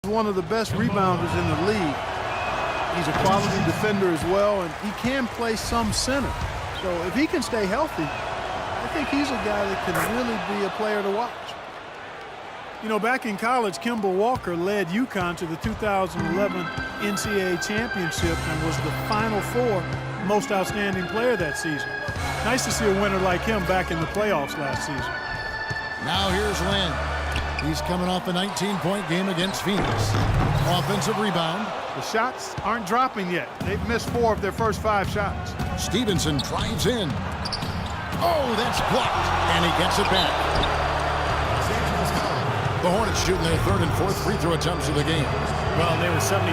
one of the best rebounders in the league. He's a quality defender as well, and he can play some center. So if he can stay healthy, I think he's a guy that can really be a player to watch. You know, back in college, Kemba Walker led UConn to the 2011 NCAA championship and was the Final Four most outstanding player that season. Nice to see a winner like him back in the playoffs last season. Now here's Lynn. He's coming off a 19-point game against Phoenix. Offensive rebound. The shots aren't dropping yet. They've missed 4 of their first 5 shots. Stevenson drives in. Oh, that's blocked, and he gets it back. The Hornets shooting their 3rd and 4th free throw attempts of the game. Well, they were 74%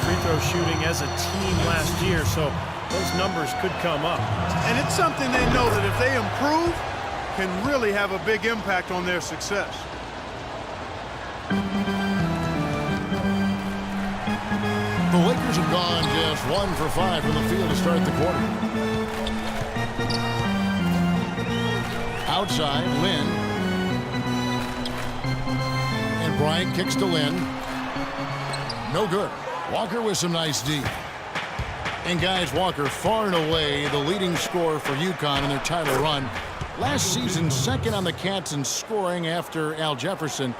free throw shooting as a team last year, so those numbers could come up. And it's something they know that if they improve, can really have a big impact on their success. The Lakers have gone just 1 for 5 from the field to start the quarter. Outside, Lynn. And Bryant kicks to Lynn. No good. Walker with some nice D. And guys, Walker far and away the leading scorer for UConn in their title run. Last season, 2nd on the Cats in scoring after Al Jefferson.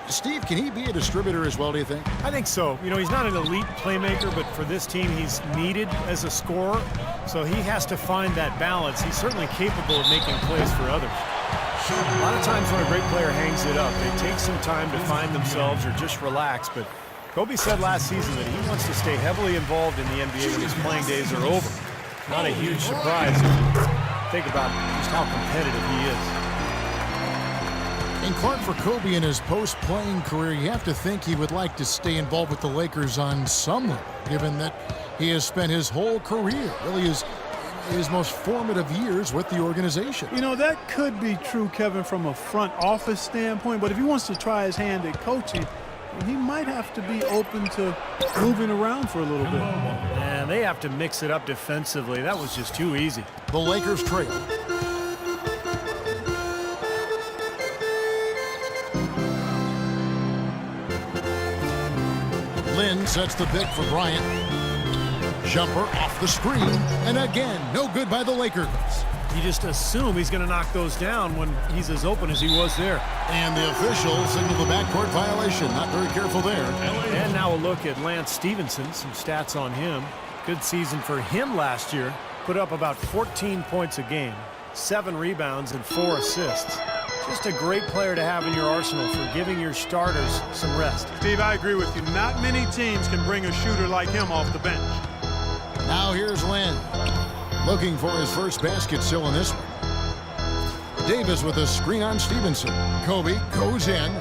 Steve, can he be a distributor as well, do you think? I think so. You know, he's not an elite playmaker, but for this team, he's needed as a scorer. So he has to find that balance. He's certainly capable of making plays for others. A lot of times when a great player hangs it up, they take some time to find themselves or just relax. But Kobe said last season that he wants to stay heavily involved in the NBA when his playing days are over. Not a huge surprise if you think about just how competitive he is. And Clark, for Kobe in his post-playing career, you have to think he would like to stay involved with the Lakers on some level, given that he has spent his whole career, really his most formative years with the organization. You know, that could be true, Kevin, from a front office standpoint, but if he wants to try his hand at coaching, he might have to be open to moving around for a little bit. And they have to mix it up defensively. That was just too easy. The Lakers trail. Lynn sets the pick for Bryant. Jumper off the screen, and again, no good by the Lakers. You just assume he's going to knock those down when he's as open as he was there. And the official signaled the backcourt violation. Not very careful there. And now a look at Lance Stevenson. Some stats on him. Good season for him last year. Put up about 14 points a game, 7 rebounds, and 4 assists. Just a great player to have in your arsenal for giving your starters some rest. Steve, I agree with you. Not many teams can bring a shooter like him off the bench. Now here's Lynn. Looking for his first basket still in this one. Davis with a screen on Stevenson. Kobe goes in.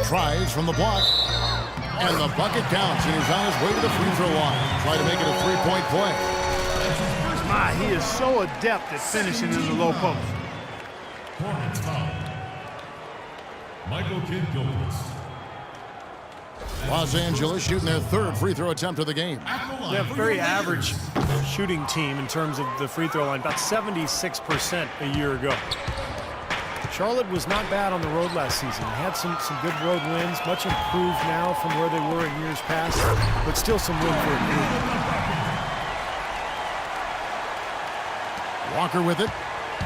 Tries from the block. And the bucket counts, and he's on his way to the free throw line. Try to make it a 3-point play. My, he is so adept at finishing in the low post. Hornets foul. Michael Kidd-Gilchrist. Los Angeles shooting their 3rd free throw attempt of the game. They have a very average shooting team in terms of the free throw line, about 76% a year ago. Charlotte was not bad on the road last season. They had some good road wins, much improved now from where they were in years past, but still some room for improvement. Walker with it.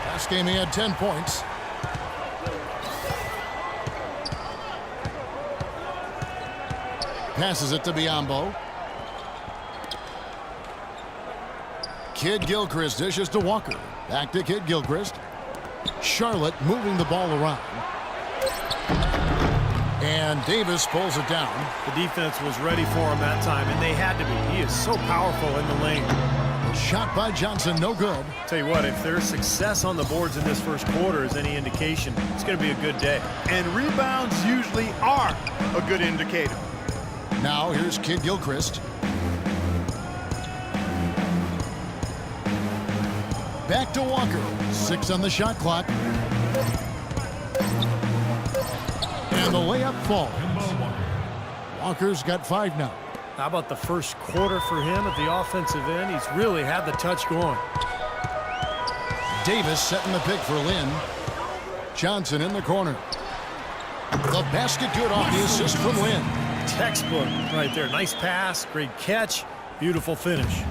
Last game he had 10 points. Passes it to Biyombo. Kidd-Gilchrist dishes to Walker. Back to Kidd-Gilchrist. Charlotte moving the ball around. And Davis pulls it down. The defense was ready for him that time, and they had to be. He is so powerful in the lane. Shot by Johnson, no good. Tell you what, if their success on the boards in this first quarter is any indication, it's going to be a good day. And rebounds usually are a good indicator. Now here's Kidd-Gilchrist. Back to Walker. 6 on the shot clock. And the layup falls. Walker's got 5 now. How about the first quarter for him at the offensive end? He's really had the touch going. Davis setting the pick for Lynn. Johnson in the corner. The basket good off the assist from Lynn. Textbook right there. Nice pass, great catch, beautiful finish.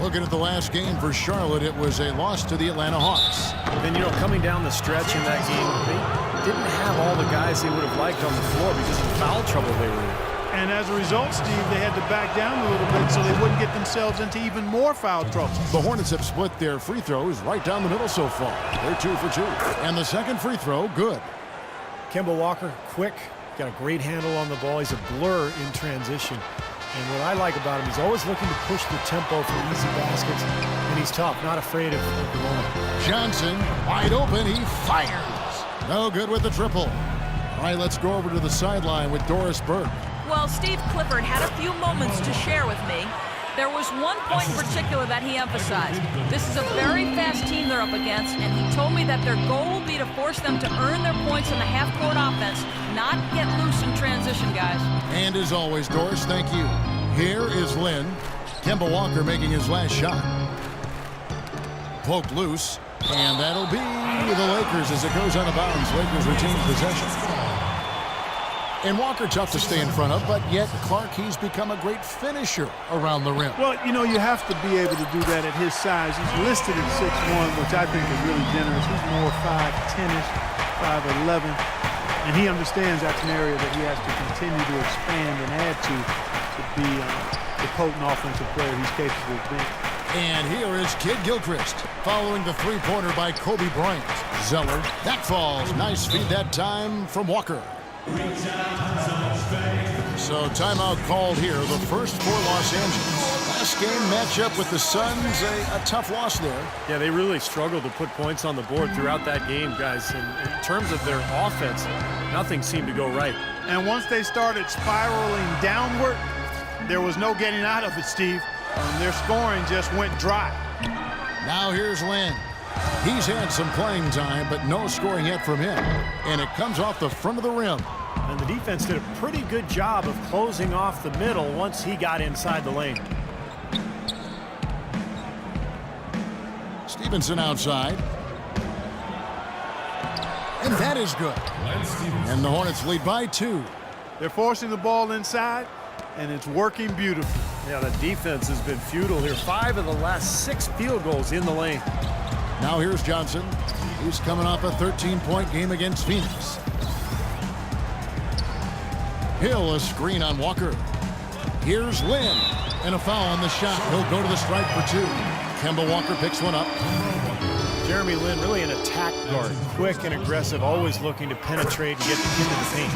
Looking at the last game for Charlotte, it was a loss to the Atlanta Hawks. And, coming down the stretch in that game, they didn't have all the guys they would have liked on the floor because of the foul trouble they were in. And as a result, Steve, they had to back down a little bit so they wouldn't get themselves into even more foul trouble. The Hornets have split their free throws right down the middle so far. They're 2 for 2. And the second free throw, good. Kemba Walker, quick, got a great handle on the ball. He's a blur in transition. And what I like about him, he's always looking to push the tempo for easy baskets. And he's tough, not afraid of the moment. Johnson, wide open, he fires. No good with the triple. All right, let's go over to the sideline with Doris Burke. Well, Steve Clifford had a few moments to share with me. There was one point in particular that he emphasized. This is a very fast team they're up against, and he told me that their goal will be to force them to earn their points in the half-court offense, not get loose in transition, guys. And as always, Doris, thank you. Here is Lynn. Kemba Walker making his last shot. Poked loose, and that'll be the Lakers as it goes out of bounds. Lakers retain possession. And Walker tough to stay in front of, but yet Clark, he's become a great finisher around the rim. Well, you have to be able to do that at his size. He's listed at 6'1", which I think is really generous. He's more 5'10"-ish, 5'11", and he understands that's an area that he has to continue to expand and add to be the potent offensive player he's capable of being. And here is Kid Gilchrist following the three-pointer by Kobe Bryant. Zeller, that falls. Nice feed that time from Walker. So timeout called here, the first for Los Angeles. Last game matchup with the Suns, a tough loss there. Yeah, they really struggled to put points on the board throughout that game, guys. And in terms of their offense, nothing seemed to go right. And once they started spiraling downward, there was no getting out of it, Steve. Their scoring just went dry. Now here's Lynn. He's had some playing time, but no scoring yet from him. And it comes off the front of the rim. And the defense did a pretty good job of closing off the middle once he got inside the lane. Stevenson outside. And that is good. And the Hornets lead by 2. They're forcing the ball inside, and it's working beautifully. Yeah, the defense has been futile here. 5 of the last 6 field goals in the lane. Now here's Johnson. He's coming off a 13-point game against Phoenix. Hill, a screen on Walker. Here's Lynn. And a foul on the shot. He'll go to the stripe for 2. Kemba Walker picks one up. Jeremy Lin, really an attack guard. Quick and aggressive, always looking to penetrate and get into the paint.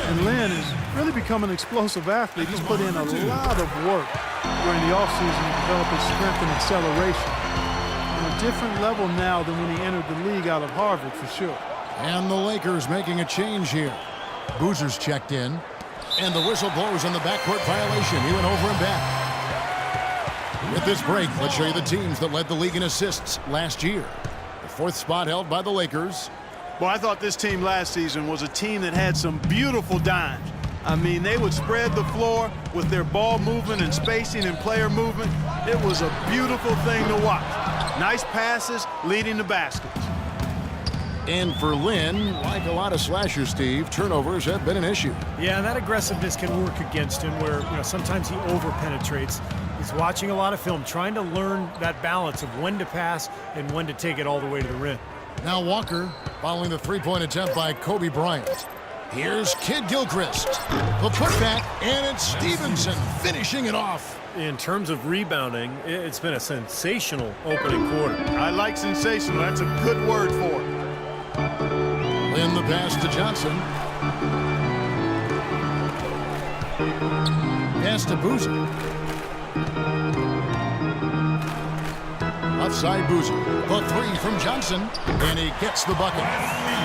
And Lynn has really become an explosive athlete. He's put in a lot of work during the offseason to develop his strength and acceleration. On a different level now than when he entered the league out of Harvard, for sure. And the Lakers making a change here. Boozer's checked in. And the whistle blows on the backcourt violation. He went over and back. With this break, let's show you the teams that led the league in assists last year. The 4th spot held by the Lakers. Well, I thought this team last season was a team that had some beautiful dimes. I mean, they would spread the floor with their ball movement and spacing and player movement. It was a beautiful thing to watch. Nice passes leading to baskets. And for Lynn, like a lot of slashers, Steve, turnovers have been an issue. Yeah, and that aggressiveness can work against him where, sometimes he over-penetrates. He's watching a lot of film, trying to learn that balance of when to pass and when to take it all the way to the rim. Now Walker following the three-point attempt by Kobe Bryant. Here's Kid Gilchrist. The putback, and it's Stevenson finishing it off. In terms of rebounding, it's been a sensational opening quarter. I like sensational. That's a good word for it. Lynn the pass to Johnson. Pass to Boozer. Outside Boozer. The 3 from Johnson. And he gets the bucket.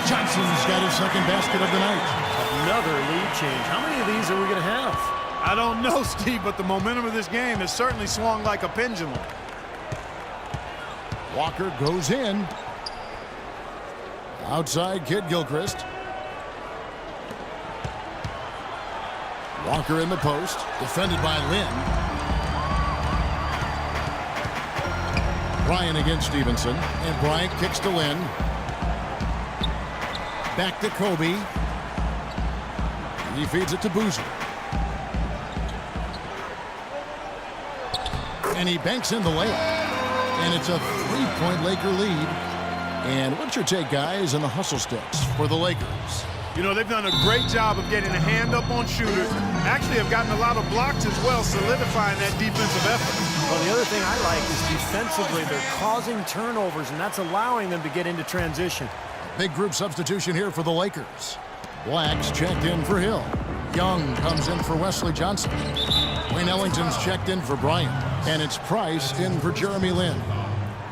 Johnson's got his second basket of the night. Another lead change. How many of these are we going to have? I don't know, Steve, but the momentum of this game has certainly swung like a pendulum. Walker goes in. Outside Kid Gilchrist. Walker in the post. Defended by Lynn. Bryant against Stevenson. And Bryant kicks to Lynn. Back to Kobe. He feeds it to Boozer. And he banks in the layup. And it's a 3-point Laker lead. And what's your take, guys, on the hustle sticks for the Lakers? You know, they've done a great job of getting a hand up on shooters. Actually have gotten a lot of blocks as well, solidifying that defensive effort. Well, the other thing I like is defensively, they're causing turnovers, and that's allowing them to get into transition. Big group substitution here for the Lakers. Black's checked in for Hill. Young comes in for Wesley Johnson. Wayne Ellington's checked in for Bryant. And it's Price in for Jeremy Lin.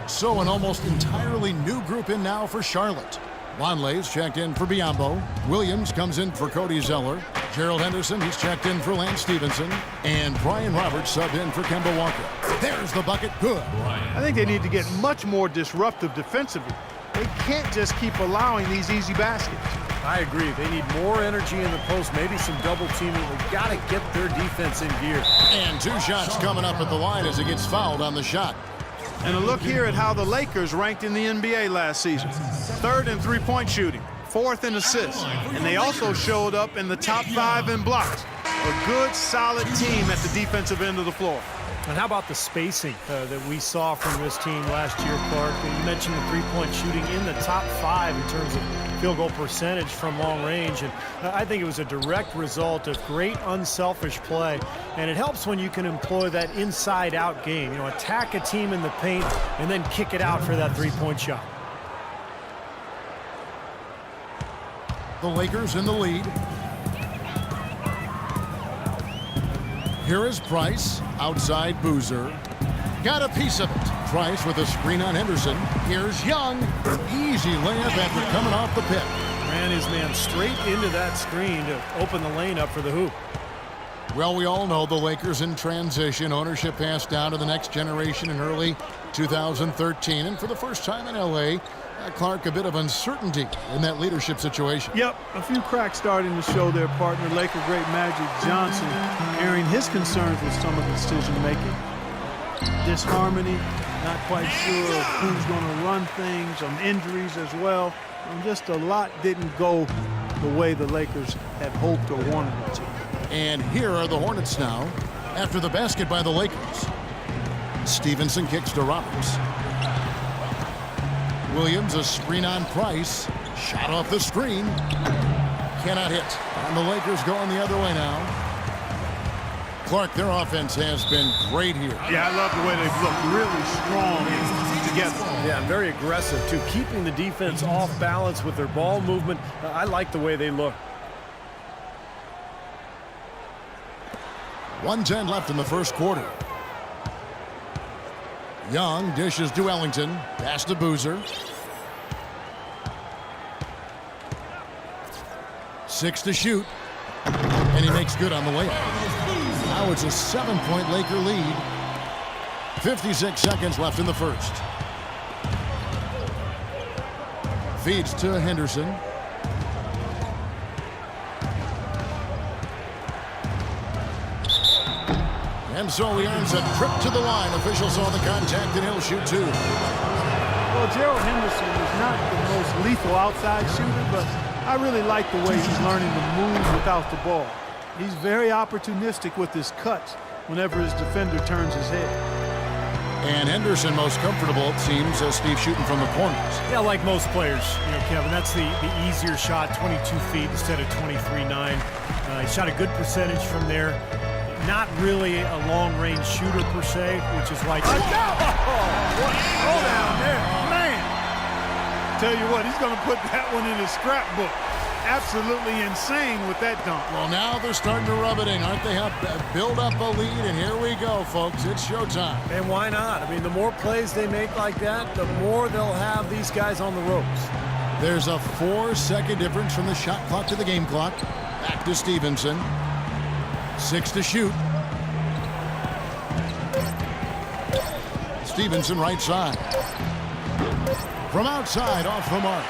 So an almost entirely new group in now for Charlotte. Lonley's checked in for Biyombo. Williams comes in for Cody Zeller. Gerald Henderson, he's checked in for Lance Stevenson. And Brian Roberts subbed in for Kemba Walker. There's the bucket. Good. I think they need to get much more disruptive defensively. They can't just keep allowing these easy baskets. I agree. They need more energy in the post, maybe some double teaming. They've got to get their defense in gear. And 2 shots coming up at the line as he gets fouled on the shot. And a look here at how the Lakers ranked in the NBA last season. 3rd in three-point shooting, 4th in assists, and they also showed up in the top 5 in blocks. A good, solid team at the defensive end of the floor. And how about the spacing that we saw from this team last year, Clark? You mentioned the three-point shooting in the top 5 in terms of field goal percentage from long range, and I think it was a direct result of great unselfish play, and it helps when you can employ that inside-out game. You know, attack a team in the paint and then kick it out for that three-point shot. The Lakers in the lead. Here is Price, outside Boozer. Got a piece of it. Price with a screen on Henderson. Here's Young. Easy layup after coming off the pick. Ran his man straight into that screen to open the lane up for the hoop. Well, we all know the Lakers in transition. Ownership passed down to the next generation in early 2013. And for the first time in L.A., Clark, a bit of uncertainty in that leadership situation. Yep, a few cracks starting to show their partner, Laker great Magic Johnson, airing his concerns with some of the decision-making. Disharmony, not quite sure who's going to run things, some injuries as well. And just a lot didn't go the way the Lakers had hoped or wanted it to. And here are the Hornets now after the basket by the Lakers. Stevenson kicks to Roberts. Williams, a screen on Price. Shot off the screen. Cannot hit. And the Lakers going the other way now. Clark, their offense has been great here. Yeah, I love the way they've looked. Really strong together. Yeah, very aggressive, too. Keeping the defense off balance with their ball movement. I like the way they look. 1:10 left in the first quarter. Young dishes to Ellington. Pass to Boozer. 6 to shoot. And he makes good on the layup. Now it's a 7-point Laker lead. 56 seconds left in the first. Feeds to Henderson. And so he earns a trip to the line. Officials saw the contact and he'll shoot 2. Well, Gerald Henderson is not the most lethal outside shooter, but I really like the way he's learning to move without the ball. He's very opportunistic with his cuts whenever his defender turns his head. And Henderson most comfortable, it seems, Steve, shooting from the corners. Yeah, like most players, you know, Kevin, that's the easier shot, 22 feet instead of 23.9. He shot a good percentage from there. Not really a long-range shooter per se, which is why. What? Hold down there, man! Tell you what, he's going to put that one in his scrapbook. Absolutely insane with that dunk. Well, now they're starting to rub it in, aren't they? Build up a lead, and here we go, folks. It's showtime. And why not? I mean, the more plays they make like that, the more they'll have these guys on the ropes. There's a 4-second difference from the shot clock to the game clock. Back to Stevenson. 6 to shoot. Stevenson right side. From outside, off the mark.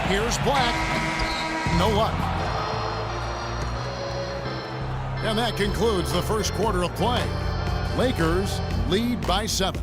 Here's Black. No luck. And that concludes the first quarter of play. Lakers lead by 7.